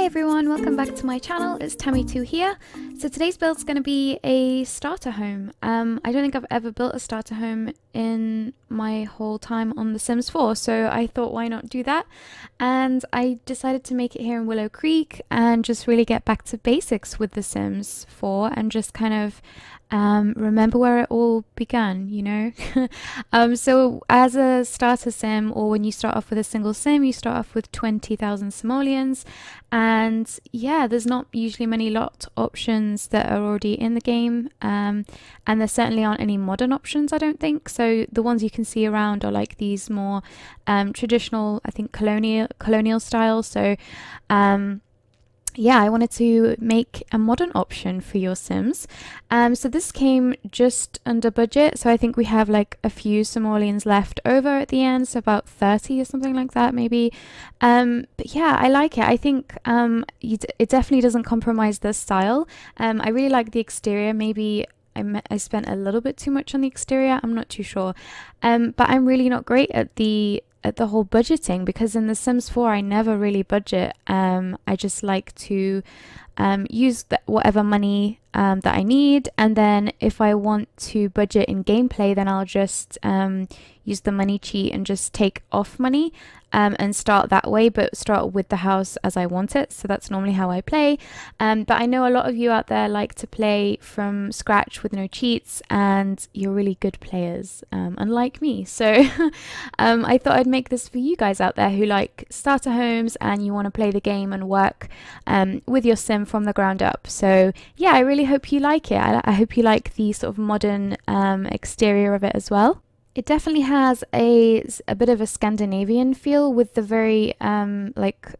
everyone, welcome back to my channel. It's Tamitou here. So today's build is going to be a starter home. I don't think I've ever built a starter home in my whole time on The Sims 4, so I thought why not do that? And I decided to make it here in Willow Creek and just really get back to basics with The Sims 4 and just kind of remember where it all began, you know? So as a starter sim, or when you start off with a single sim, you start off with 20,000 simoleons, and yeah, there's not usually many lot options that are already in the game, and there certainly aren't any modern options, I don't think. So the ones you can see around are like these more traditional, I think colonial style. So yeah, I wanted to make a modern option for your Sims. So this came just under budget. So I think we have like a few simoleons left over at the end, so about 30 or something like that, maybe. But yeah, I like it. I think it definitely doesn't compromise the style. I really like the exterior. Maybe I spent a little bit too much on the exterior. I'm not too sure. But I'm really not great at the whole budgeting, because in The Sims 4 I never really budget. I just like to use whatever money that I need, and then if I want to budget in gameplay, then I'll just use the money cheat and just take off money and start that way, but start with the house as I want it. So that's normally how I play. But I know a lot of you out there like to play from scratch with no cheats, and you're really good players, unlike me. So I thought I'd make this for you guys out there who like starter homes and you want to play the game and work with your sim from the ground up. So yeah, I really hope you like it. I hope you like the sort of modern exterior of it as well. It definitely has a bit of a Scandinavian feel, with the very like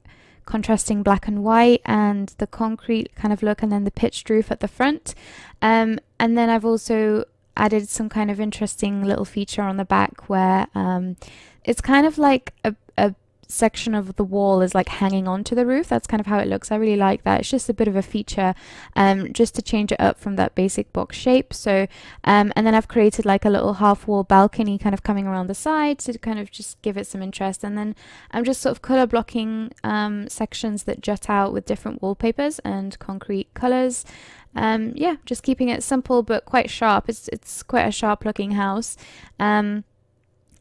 contrasting black and white and the concrete kind of look, and then the pitched roof at the front. And then I've also added some kind of interesting little feature on the back where it's kind of like a section of the wall is like hanging onto the roof. That's kind of how it looks. I really like that. It's just a bit of a feature just to change it up from that basic box shape. So and then I've created like a little half wall balcony kind of coming around the side to kind of just give it some interest. And then I'm just sort of color blocking sections that jut out with different wallpapers and concrete colors. Yeah, just keeping it simple but quite sharp. It's quite a sharp looking house.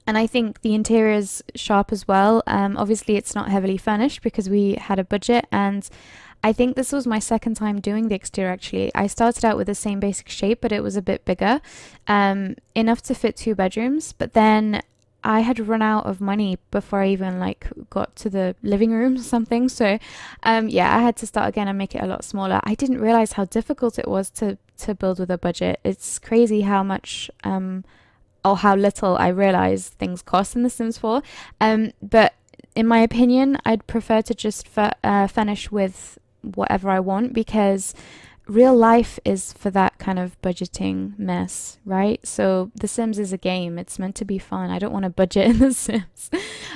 And I think the interior is sharp as well. Obviously, it's not heavily furnished because we had a budget, and I think this was my second time doing the exterior actually. I started out with the same basic shape, but it was a bit bigger, enough to fit 2 bedrooms. But then I had run out of money before I even like got to the living room or something. So yeah, I had to start again and make it a lot smaller. I didn't realize how difficult it was to build with a budget. It's crazy how much or how little I realize things cost in The Sims 4. But in my opinion, I'd prefer to just finish with whatever I want, because real life is for that kind of budgeting mess, right? So The Sims is a game. It's meant to be fun. I don't want to budget in The Sims.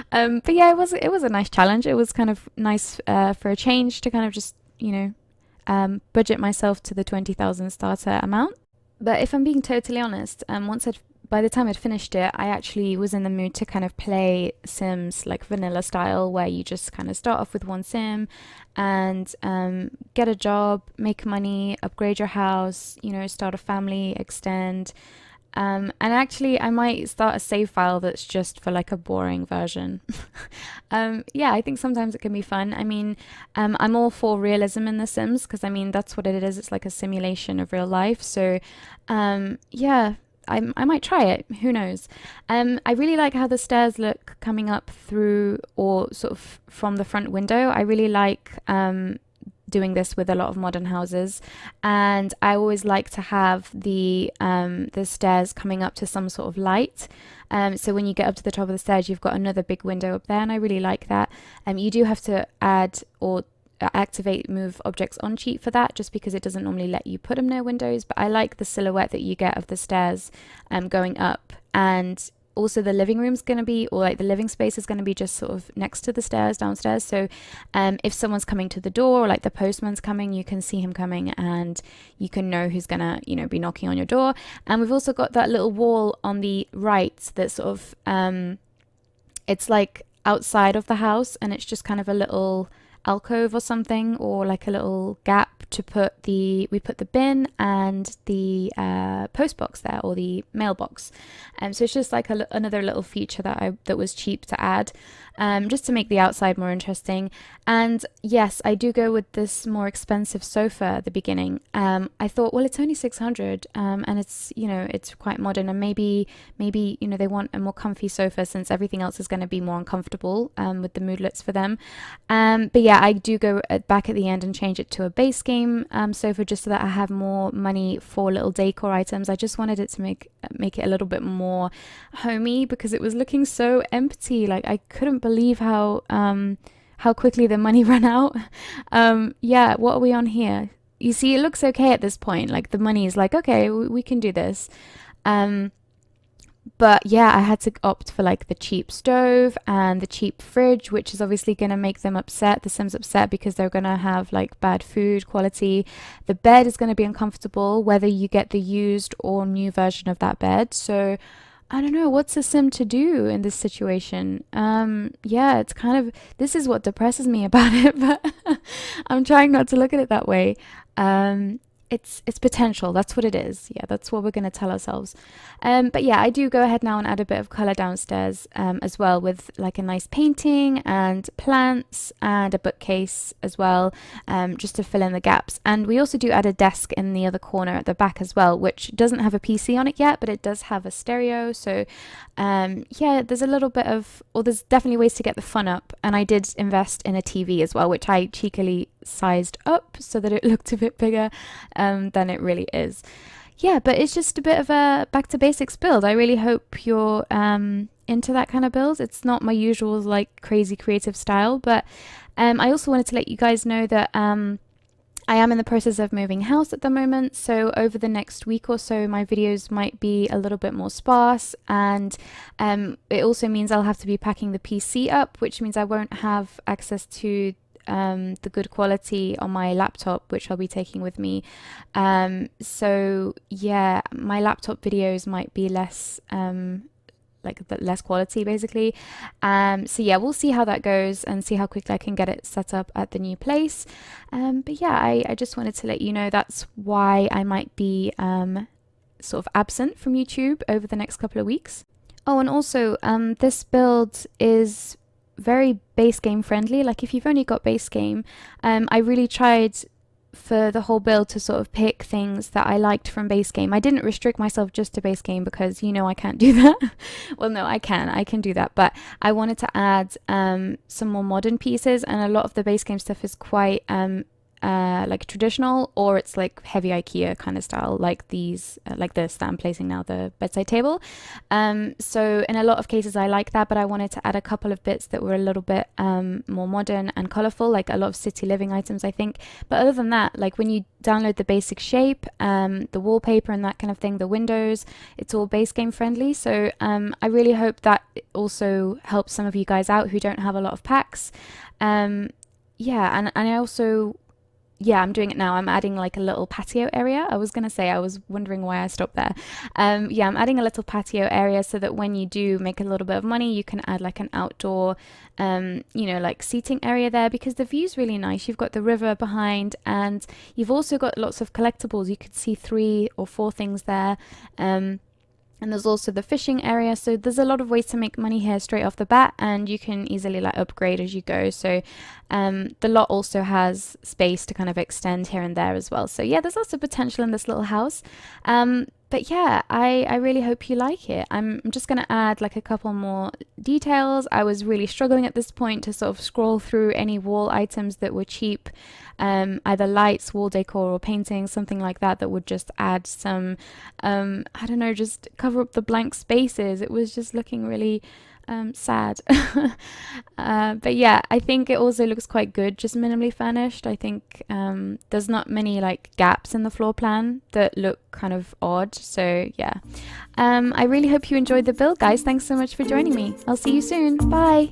But yeah, it was a nice challenge. It was kind of nice for a change to kind of just, you know, budget myself to the 20,000 starter amount. But if I'm being totally honest, by the time I'd finished it, I actually was in the mood to kind of play Sims like vanilla style, where you just kind of start off with one sim and get a job, make money, upgrade your house, you know, start a family, extend. And actually, I might start a save file that's just for like a boring version. Yeah, I think sometimes it can be fun. I mean, I'm all for realism in The Sims, because I mean, that's what it is. It's like a simulation of real life. So yeah, I might try it. Who knows? I really like how the stairs look coming up through, or sort of from the front window. I really like doing this with a lot of modern houses, and I always like to have the stairs coming up to some sort of light. So when you get up to the top of the stairs, you've got another big window up there, and I really like that. You do have to add or activate move objects on cheat for that, just because it doesn't normally let you put them near windows. But I like the silhouette that you get of the stairs going up. And also the living room's going to be, or like the living space is going to be just sort of next to the stairs downstairs. So if someone's coming to the door, or like the postman's coming, you can see him coming and you can know who's going to, you know, be knocking on your door. And we've also got that little wall on the right that sort of it's like outside of the house, and it's just kind of a little alcove or something, or like a little gap to put we put the bin and the post box there, or the mailbox. So it's just like another little feature that was cheap to add, just to make the outside more interesting. And yes, I do go with this more expensive sofa at the beginning. I thought, well, it's only 600, and it's, you know, it's quite modern, and maybe you know, they want a more comfy sofa since everything else is going to be more uncomfortable with the moodlets for them. But yeah, I do go back at the end and change it to a base game sofa, just so that I have more money for little decor items. I just wanted it to make it a little bit more homey, because it was looking so empty. Like, I couldn't believe how quickly the money ran out. Yeah, what are we on here? You see, it looks okay at this point. Like, the money is like, okay, we can do this. But yeah, I had to opt for like the cheap stove and the cheap fridge, which is obviously going to make them upset, the Sims upset, because they're going to have like bad food quality. The bed is going to be uncomfortable, whether you get the used or new version of that bed. So I don't know, what's a Sim to do in this situation? Yeah, it's kind of, this is what depresses me about it, but I'm trying not to look at it that way. It's potential. That's what it is. Yeah, that's what we're going to tell ourselves. But yeah, I do go ahead now and add a bit of color downstairs as well, with like a nice painting and plants and a bookcase as well, just to fill in the gaps. And we also do add a desk in the other corner at the back as well, which doesn't have a PC on it yet, but it does have a stereo. So yeah, there's a little bit of, or there's definitely ways to get the fun up. And I did invest in a TV as well, which I cheekily sized up so that it looked a bit bigger than it really is. Yeah, but it's just a bit of a back to basics build. I really hope you're into that kind of build. It's not my usual like crazy creative style, but I also wanted to let you guys know that I am in the process of moving house at the moment, so over the next week or so my videos might be a little bit more sparse, and it also means I'll have to be packing the PC up, which means I won't have access to the good quality on my laptop, which I'll be taking with me. So yeah, my laptop videos might be less less quality basically. So yeah, we'll see how that goes and see how quickly I can get it set up at the new place. But yeah, I just wanted to let you know that's why I might be sort of absent from YouTube over the next couple of weeks. Oh, and also this build is very base game friendly. Like, if you've only got base game, I really tried for the whole build to sort of pick things that I liked from base game. I didn't restrict myself just to base game, because you know I can't do that. Well, no, I can do that, but I wanted to add some more modern pieces, and a lot of the base game stuff is quite like traditional, or it's like heavy IKEA kind of style, like these like this that I'm placing now, the bedside table. So in a lot of cases I like that, but I wanted to add a couple of bits that were a little bit more modern and colorful, like a lot of city living items, I think. But other than that, like when you download the basic shape, the wallpaper and that kind of thing, the windows, it's all base game friendly. So I really hope that also helps some of you guys out who don't have a lot of packs. Yeah, and I also, yeah, I'm doing it now. I'm adding like a little patio area. I was gonna say, I was wondering why I stopped there. Yeah, I'm adding a little patio area so that when you do make a little bit of money, you can add like an outdoor, you know, like seating area there, because the view's really nice. You've got the river behind, and you've also got lots of collectibles. You could see 3 or 4 things there. And there's also the fishing area, so there's a lot of ways to make money here straight off the bat, and you can easily like upgrade as you go. So the lot also has space to kind of extend here and there as well. So yeah, there's lots of potential in this little house. But yeah, I really hope you like it. I'm just going to add like a couple more details. I was really struggling at this point to sort of scroll through any wall items that were cheap, either lights, wall decor, or paintings, something like that, that would just add some, I don't know, just cover up the blank spaces. It was just looking really sad. But yeah, I think it also looks quite good, just minimally furnished. I think there's not many like gaps in the floor plan that look kind of odd. So yeah, I really hope you enjoyed the build, guys. Thanks so much for joining me. I'll see you soon. Bye.